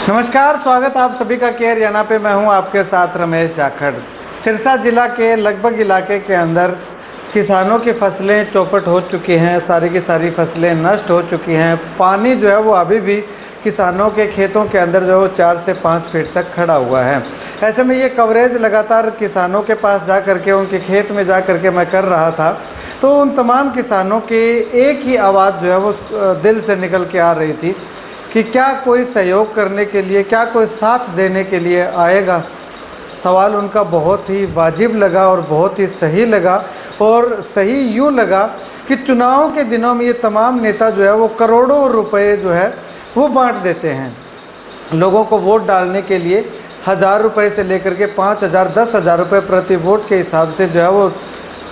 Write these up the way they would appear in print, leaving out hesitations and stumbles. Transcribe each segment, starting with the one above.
नमस्कार, स्वागत आप सभी का केयर हरियाणा पे। मैं हूं आपके साथ रमेश जाखड़। सिरसा जिला के लगभग इलाके के अंदर किसानों की फसलें चौपट हो चुकी हैं, सारी की सारी फसलें नष्ट हो चुकी हैं। पानी जो है वो अभी भी किसानों के खेतों के अंदर जो है 4 से 5 फीट तक खड़ा हुआ है। ऐसे में ये कवरेज लगातार किसानों के पास जा करके, उनके खेत में जा करके मैं कर रहा था, तो उन तमाम किसानों के एक ही आवाज़ जो है वो दिल से निकल के आ रही थी कि क्या कोई सहयोग करने के लिए, क्या कोई साथ देने के लिए आएगा। सवाल उनका बहुत ही वाजिब लगा और बहुत ही सही लगा। और सही यूँ लगा कि चुनाव के दिनों में ये तमाम नेता जो है वो करोड़ों रुपए जो है वो बांट देते हैं लोगों को वोट डालने के लिए। 1000 रुपये से लेकर के 5000, 10,000 रुपये प्रति वोट के हिसाब से जो है वो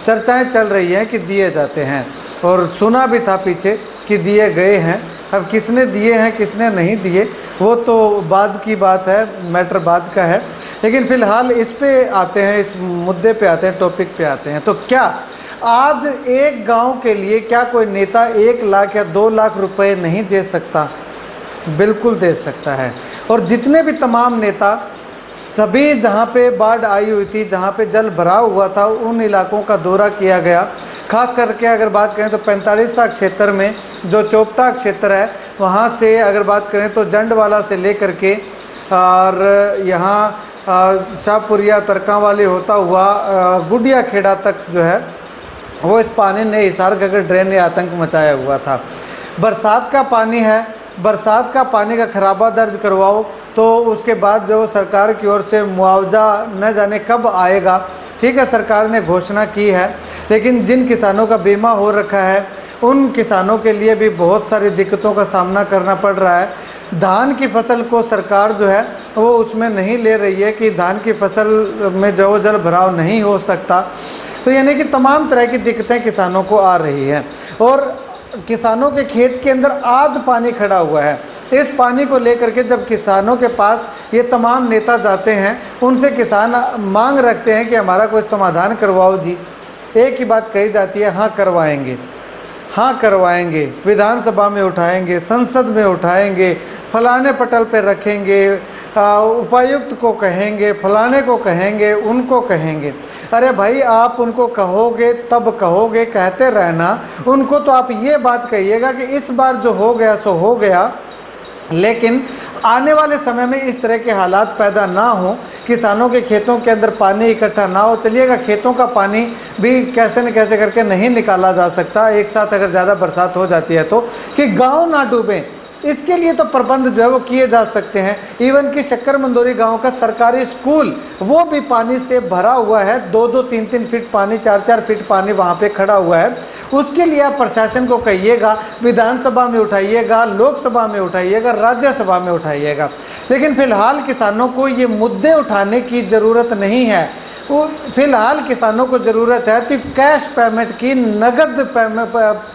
चर्चाएं चल रही हैं कि दिए जाते हैं। और सुना भी था पीछे कि दिए गए हैं। अब किसने दिए हैं किसने नहीं दिए वो तो बाद की बात है, मैटर बाद का है। लेकिन फ़िलहाल इस पे आते हैं, इस मुद्दे पे आते हैं, टॉपिक पे आते हैं। तो क्या आज एक गांव के लिए क्या कोई नेता 1 लाख या 2 लाख रुपए नहीं दे सकता? बिल्कुल दे सकता है। और जितने भी तमाम नेता, सभी जहाँ पे बाढ़ आई हुई थी, जहाँ पे जल भराव हुआ था, उन इलाकों का दौरा किया गया। खास करके अगर बात करें तो 45 क्षेत्र में जो चोपटा क्षेत्र है, वहाँ से अगर बात करें तो जंडवाला से लेकर के और यहाँ शाहपुरिया तरकांवाली होता हुआ गुडिया खेड़ा तक जो है वो इस पानी ने हिसार गगर ड्रेन ने आतंक मचाया हुआ था। बरसात का पानी है, बरसात का पानी का खराबा दर्ज करवाओ तो उसके बाद जो सरकार की ओर से मुआवजा न जाने कब आएगा। ठीक है, सरकार ने घोषणा की है, लेकिन जिन किसानों का बीमा हो रखा है उन किसानों के लिए भी बहुत सारी दिक्कतों का सामना करना पड़ रहा है। धान की फसल को सरकार जो है वो उसमें नहीं ले रही है कि धान की फसल में जो जल भराव नहीं हो सकता। तो यानी कि तमाम तरह की दिक्कतें किसानों को आ रही हैं। और किसानों के खेत के अंदर आज पानी खड़ा हुआ है। इस पानी को लेकर के जब किसानों के पास ये तमाम नेता जाते हैं, उनसे किसान मांग रखते हैं कि हमारा कोई समाधान करवाओ जी। एक ही बात कही जाती है, हाँ करवाएंगे, हाँ करवाएंगे, विधानसभा में उठाएंगे, संसद में उठाएंगे, फलाने पटल पे रखेंगे, उपायुक्त को कहेंगे, फलाने को कहेंगे, उनको कहेंगे। अरे भाई, आप उनको कहोगे तब कहोगे, कहते रहना। उनको तो आप ये बात कहिएगा कि इस बार जो हो गया सो हो गया, लेकिन आने वाले समय में इस तरह के हालात पैदा ना हो, किसानों के खेतों के अंदर पानी इकट्ठा ना हो। चलिएगा, खेतों का पानी भी कैसे न कैसे करके नहीं निकाला जा सकता एक साथ अगर ज़्यादा बरसात हो जाती है तो, कि गांव ना डूबें, इसके लिए तो प्रबंध जो है वो किए जा सकते हैं। इवन कि शक्कर मंदोरी गांव का सरकारी स्कूल वो भी पानी से भरा हुआ है। 2-2, 3-3 फीट पानी, 4-4 फीट पानी वहाँ पे खड़ा हुआ है। उसके लिए आप प्रशासन को कहिएगा, विधानसभा में उठाइएगा, लोकसभा में उठाइएगा, राज्यसभा में उठाइएगा। लेकिन फिलहाल किसानों को ये मुद्दे उठाने की ज़रूरत नहीं है। वो फिलहाल किसानों को ज़रूरत है कि कैश पेमेंट की, नगद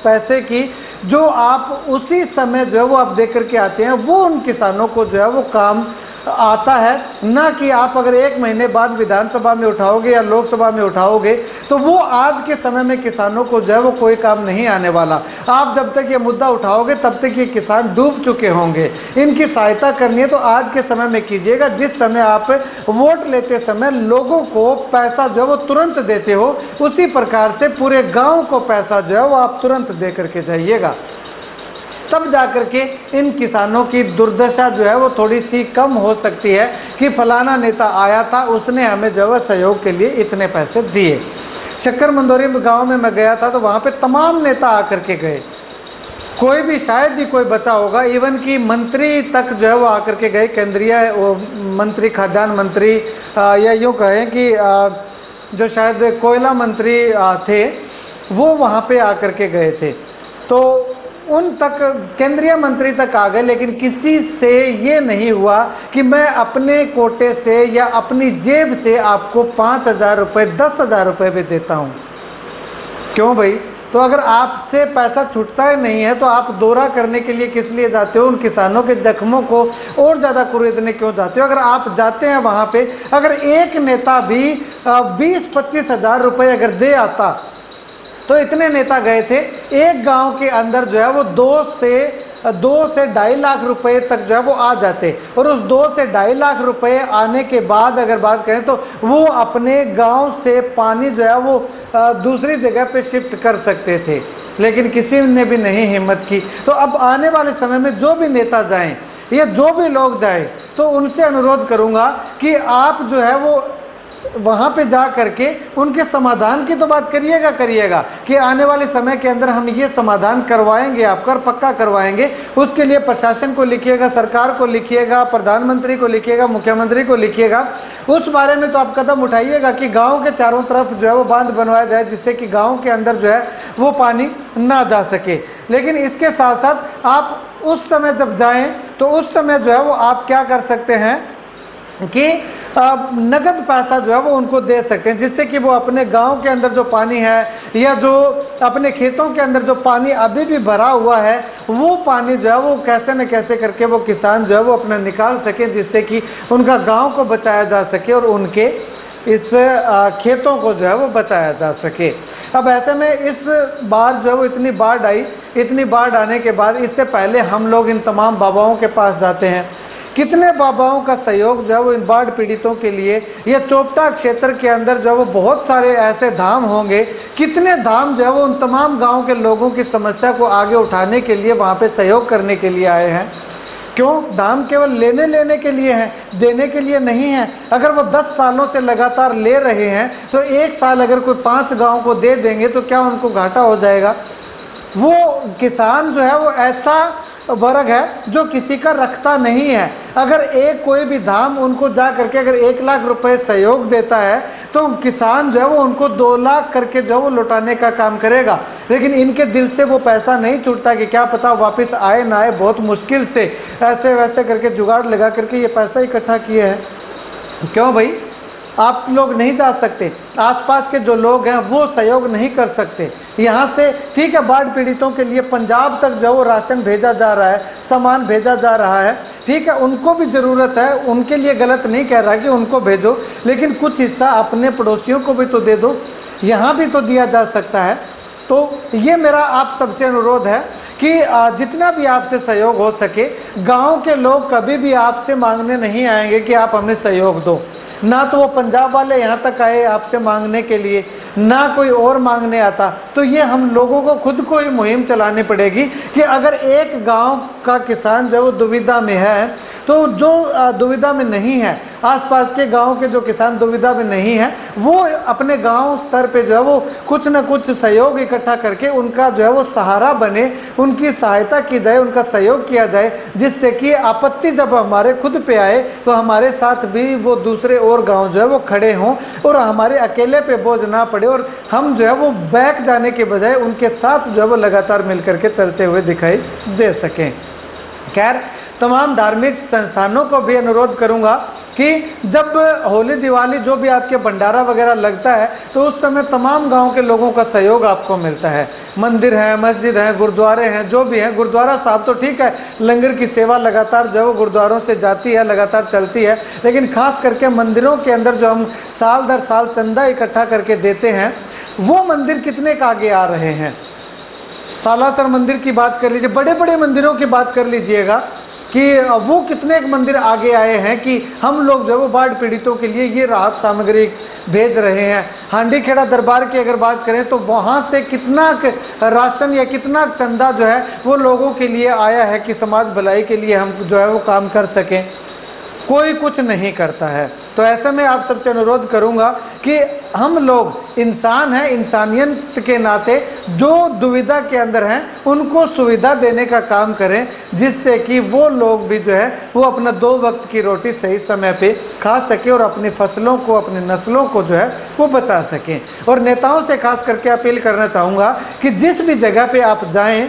पैसे की, जो आप उसी समय जो है वो आप दे करके आते हैं, वो उन किसानों को जो है वो काम आता है। ना कि आप अगर 1 महीने बाद विधानसभा में उठाओगे या लोकसभा में उठाओगे तो वो आज के समय में किसानों को जो है वो कोई काम नहीं आने वाला। आप जब तक ये मुद्दा उठाओगे तब तक ये किसान डूब चुके होंगे। इनकी सहायता करनी है तो आज के समय में कीजिएगा, जिस समय आप वोट लेते समय लोगों को पैसा जो है वो तुरंत देते हो, उसी प्रकार से पूरे गाँव को पैसा जो है वो आप तुरंत दे करके जाइएगा। तब जाकर के इन किसानों की दुर्दशा जो है वो थोड़ी सी कम हो सकती है कि फलाना नेता आया था, उसने हमें जो है सहयोग के लिए इतने पैसे दिए। शक्कर मंदोरी गांव में मैं गया था तो वहाँ पे तमाम नेता आकर के गए, कोई भी शायद ही कोई बचा होगा। इवन कि मंत्री तक जो है वो आकर के गए, केंद्रीय मंत्री, खाद्यान्न मंत्री, या यूँ कहें कि जो शायद कोयला मंत्री थे, वो वहाँ पे आकर के गए थे। तो उन तक, केंद्रीय मंत्री तक आ गए, लेकिन किसी से ये नहीं हुआ कि मैं अपने कोटे से या अपनी जेब से आपको 5000 रुपये, 10,000 रुपये भी देता हूँ। क्यों भाई? तो अगर आपसे पैसा छूटता ही नहीं है तो आप दौरा करने के लिए किस लिए जाते हो? उन किसानों के जख्मों को और ज़्यादा कुरेदने क्यों जाते हो? अगर आप जाते हैं वहाँ पे, अगर एक नेता भी 20-25 हज़ार रुपये अगर दे आता, तो इतने नेता गए थे, एक गांव के अंदर जो है वो 2 से 2 से 2.5 लाख रुपए तक जो है वो आ जाते, और उस 2 से 2.5 लाख रुपए आने के बाद अगर बात करें तो वो अपने गांव से पानी जो है वो दूसरी जगह पे शिफ्ट कर सकते थे, लेकिन किसी ने भी नहीं हिम्मत की। तो अब आने वाले समय में जो भी नेता जाएं या जो भी लोग जाएं, तो उनसे अनुरोध करूंगा कि आप जो है वो वहाँ पे जा करके उनके समाधान की तो बात करिएगा कि आने वाले समय के अंदर हम ये समाधान करवाएंगे, आपका और पक्का करवाएंगे। उसके लिए प्रशासन को लिखिएगा, सरकार को लिखिएगा, प्रधानमंत्री को लिखिएगा, मुख्यमंत्री को लिखिएगा। उस बारे में तो आप कदम उठाइएगा कि गाँव के चारों तरफ जो है वो बांध बनवाया जाए, जिससे कि गाँव के अंदर जो है वो पानी ना जा सके। लेकिन इसके साथ साथ आप उस समय जब जाएं तो उस समय जो है वो आप क्या कर सकते हैं कि नगद पैसा जो है वो उनको दे सकते हैं, जिससे कि वो अपने गांव के अंदर जो पानी है या जो अपने खेतों के अंदर जो पानी अभी भी भरा हुआ है, वो पानी जो है वो कैसे न कैसे करके वो किसान जो है वो अपना निकाल सके, जिससे कि उनका गांव को बचाया जा सके और उनके इस खेतों को जो है वो बचाया जा सके। अब ऐसे में इस बार जो है वो इतनी बाढ़ आई, इतनी बाढ़ आने के बाद इससे पहले हम लोग इन तमाम बाबाओं के पास जाते हैं। कितने बाबाओं का सहयोग जो है वो इन बाढ़ पीड़ितों के लिए, या चोपटा क्षेत्र के अंदर जो है वो बहुत सारे ऐसे धाम होंगे, कितने धाम जो है वो उन तमाम गाँव के लोगों की समस्या को आगे उठाने के लिए वहाँ पे सहयोग करने के लिए आए हैं। क्यों? दाम केवल लेने के लिए हैं, देने के लिए नहीं है। अगर वो 10 सालों से लगातार ले रहे हैं तो एक साल अगर कोई 5 गांव को दे देंगे तो क्या उनको घाटा हो जाएगा? वो किसान जो है वो ऐसा वर्ग है जो किसी का रखता नहीं है। अगर एक कोई भी धाम उनको जा करके अगर 1 लाख रुपए सहयोग देता है तो किसान जो है वो उनको 2 लाख करके जो वो लौटाने का काम करेगा। लेकिन इनके दिल से वो पैसा नहीं छूटता कि क्या पता वापस आए ना आए, बहुत मुश्किल से ऐसे वैसे करके जुगाड़ लगा करके ये पैसा इकट्ठा किए हैं। क्यों भाई? आप लोग नहीं जा सकते, आसपास के जो लोग हैं वो सहयोग नहीं कर सकते। यहाँ से ठीक है, बाढ़ पीड़ितों के लिए पंजाब तक जो वो राशन भेजा जा रहा है, सामान भेजा जा रहा है, ठीक है, उनको भी ज़रूरत है, उनके लिए गलत नहीं कह रहा कि उनको भेजो, लेकिन कुछ हिस्सा अपने पड़ोसियों को भी तो दे दो, यहाँ भी तो दिया जा सकता है। तो ये मेरा आप सबसे अनुरोध है कि जितना भी आपसे सहयोग हो सके, गाँव के लोग कभी भी आपसे मांगने नहीं आएंगे कि आप हमें सहयोग दो। ना तो वो पंजाब वाले यहाँ तक आए आपसे मांगने के लिए, ना कोई और मांगने आता। तो ये हम लोगों को खुद को ही मुहिम चलानी पड़ेगी कि अगर एक गांव का किसान जो वो दुविधा में है, तो जो दुविधा में नहीं है, आसपास के गांव के जो किसान दुविधा में नहीं है, वो अपने गांव स्तर पे जो है वो कुछ न कुछ सहयोग इकट्ठा करके उनका जो है वो सहारा बने, उनकी सहायता की जाए, उनका सहयोग किया जाए, जिससे कि आपत्ति जब हमारे खुद पे आए तो हमारे साथ भी वो दूसरे और गांव जो है वो खड़े हों और हमारे अकेले पे बोझ ना पड़े, और हम जो है वो बैक जाने के बजाय उनके साथ जो है वो लगातार मिल करके चलते हुए दिखाई दे सकें। खैर, तमाम धार्मिक संस्थानों को भी अनुरोध करूंगा कि जब होली दिवाली जो भी आपके भंडारा वगैरह लगता है तो उस समय तमाम गांव के लोगों का सहयोग आपको मिलता है। मंदिर है, मस्जिद है, गुरुद्वारे हैं, जो भी हैं, गुरुद्वारा साहब तो ठीक है, लंगर की सेवा लगातार जो है वो गुरुद्वारों से जाती है, लगातार चलती है, लेकिन खास करके मंदिरों के अंदर जो हम साल दर साल चंदा इकट्ठा करके देते हैं, वो मंदिर कितने का आगे आ रहे हैं। सालासर मंदिर की बात कर लीजिए, बड़े बड़े मंदिरों की बात कर लीजिएगा कि वो कितने एक मंदिर आगे आए हैं कि हम लोग जो वो बाढ़ पीड़ितों के लिए ये राहत सामग्री भेज रहे हैं। हांडी खेड़ा दरबार की अगर बात करें तो वहाँ से कितना राशन या कितना चंदा जो है वो लोगों के लिए आया है कि समाज भलाई के लिए हम जो है वो काम कर सकें। कोई कुछ नहीं करता है। तो ऐसे में आप सबसे अनुरोध करूंगा कि हम लोग इंसान हैं, इंसानियत के नाते जो दुविधा के अंदर हैं उनको सुविधा देने का काम करें, जिससे कि वो लोग भी जो है वो अपना 2 वक्त की रोटी सही समय पे खा सके और अपनी फसलों को, अपनी नस्लों को जो है वो बचा सकें। और नेताओं से खास करके अपील करना चाहूँगा कि जिस भी जगह पे आप जाएँ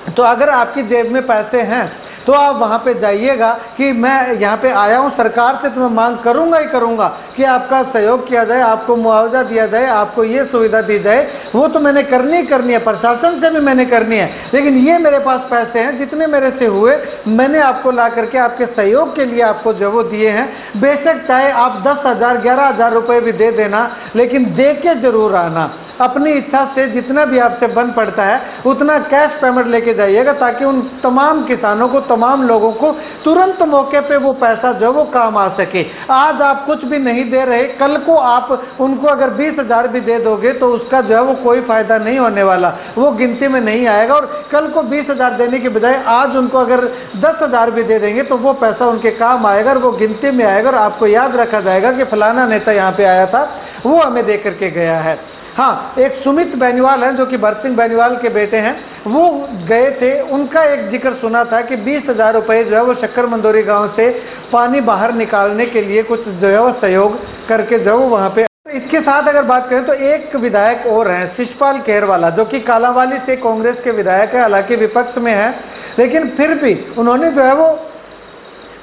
तो अगर आपकी जेब में पैसे हैं तो आप वहाँ पे जाइएगा कि मैं यहाँ पे आया हूँ, सरकार से तो मैं मांग करूँगा ही करूँगा कि आपका सहयोग किया जाए, आपको मुआवजा दिया जाए, आपको ये सुविधा दी जाए। वो तो मैंने करनी है, प्रशासन से भी मैंने करनी है, लेकिन ये मेरे पास पैसे हैं, जितने मेरे से हुए मैंने आपको ला करके आपके सहयोग के लिए आपको जो वो दिए हैं। बेशक चाहे आप 10,000 11,000 रुपये भी दे देना, लेकिन दे के ज़रूर आना। अपनी इच्छा से जितना भी आपसे बन पड़ता है उतना कैश पेमेंट लेके जाइएगा, ताकि उन तमाम किसानों को, तमाम लोगों को तुरंत मौके पे वो पैसा जो वो काम आ सके। आज आप कुछ भी नहीं दे रहे, कल को आप उनको अगर 20,000 भी दे दोगे तो उसका जो है वो कोई फायदा नहीं होने वाला, वो गिनती में नहीं आएगा। और कल को 20,000 देने के बजाय आज उनको अगर 10,000 भी दे देंगे तो वो पैसा उनके काम आएगा और वो गिनती में आएगा और आपको याद रखा जाएगा कि फलाना नेता यहाँ पे आया था, वो हमें दे करके गया है। हाँ, एक सुमित बेनीवाल हैं जो कि भरत सिंह बेनीवाल के बेटे हैं, वो गए थे, उनका एक जिक्र सुना था कि 20,000 रुपये जो है वो शक्कर मंदोरी गांव से पानी बाहर निकालने के लिए कुछ जो है वो सहयोग करके जो है वो वहाँ पे। इसके साथ अगर बात करें तो एक विधायक और हैं, शिषपाल खेरवाला, जो कि कालांवाली से कांग्रेस के विधायक है, हालांकि विपक्ष में है, लेकिन फिर भी उन्होंने जो है वो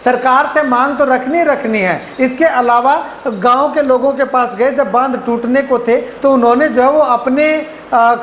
सरकार से मांग तो रखनी है। इसके अलावा गांव के लोगों के पास गए, जब बांध टूटने को थे तो उन्होंने जो है वो अपने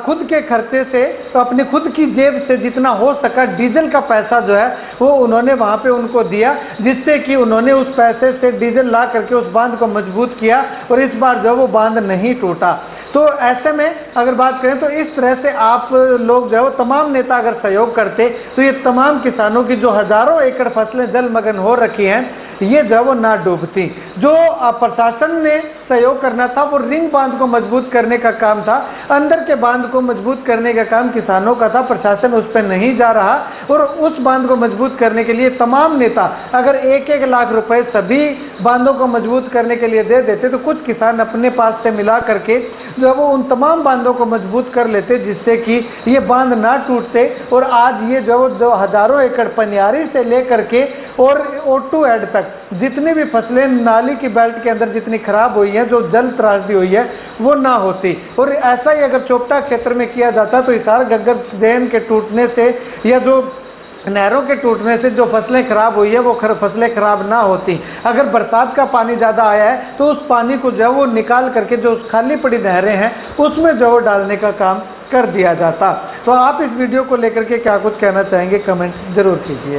खुद के खर्चे से, तो अपनी खुद की जेब से जितना हो सका डीजल का पैसा जो है वो उन्होंने वहाँ पे उनको दिया, जिससे कि उन्होंने उस पैसे से डीजल ला करके उस बांध को मजबूत किया और इस बार जो है वो बांध नहीं टूटा। तो ऐसे में अगर बात करें तो इस तरह से आप लोग जो है वो तमाम नेता अगर सहयोग करते तो ये तमाम किसानों की जो हज़ारों एकड़ फसलें जलमग्न हो रखी हैं, ये जो है वो ना डूबती। जो प्रशासन ने सहयोग करना था वो रिंग बांध को मजबूत करने का काम था, अंदर के बांध को मजबूत करने का काम किसानों का था, प्रशासन उस पर नहीं जा रहा। और उस बांध को मजबूत करने के लिए तमाम नेता अगर 1-1 लाख रुपए सभी बांधों को मजबूत करने के लिए दे देते तो कुछ किसान अपने पास से मिला करके जो है वो उन तमाम बांधों को मजबूत कर लेते, जिससे कि ये बांध ना टूटते। और आज ये जो हज़ारों एकड़ पनियारी से लेकर के और O2 एड तक जितनी भी फसलें नाली की बेल्ट के अंदर जितनी खराब हुई हैं, जो जल त्रासदी हुई है, वो ना होती। और ऐसा ही अगर चोपटा क्षेत्र में किया जाता तो हिसार घग्गर डैम के टूटने से या जो नहरों के टूटने से जो फसलें खराब हुई है वो फसलें खराब ना होती। अगर बरसात का पानी ज़्यादा आया है तो उस पानी को जो है वो निकाल करके जो खाली पड़ी नहरें हैं उसमें जो वो डालने का काम कर दिया जाता। तो आप इस वीडियो को लेकर के क्या कुछ कहना चाहेंगे, कमेंट जरूर कीजिए।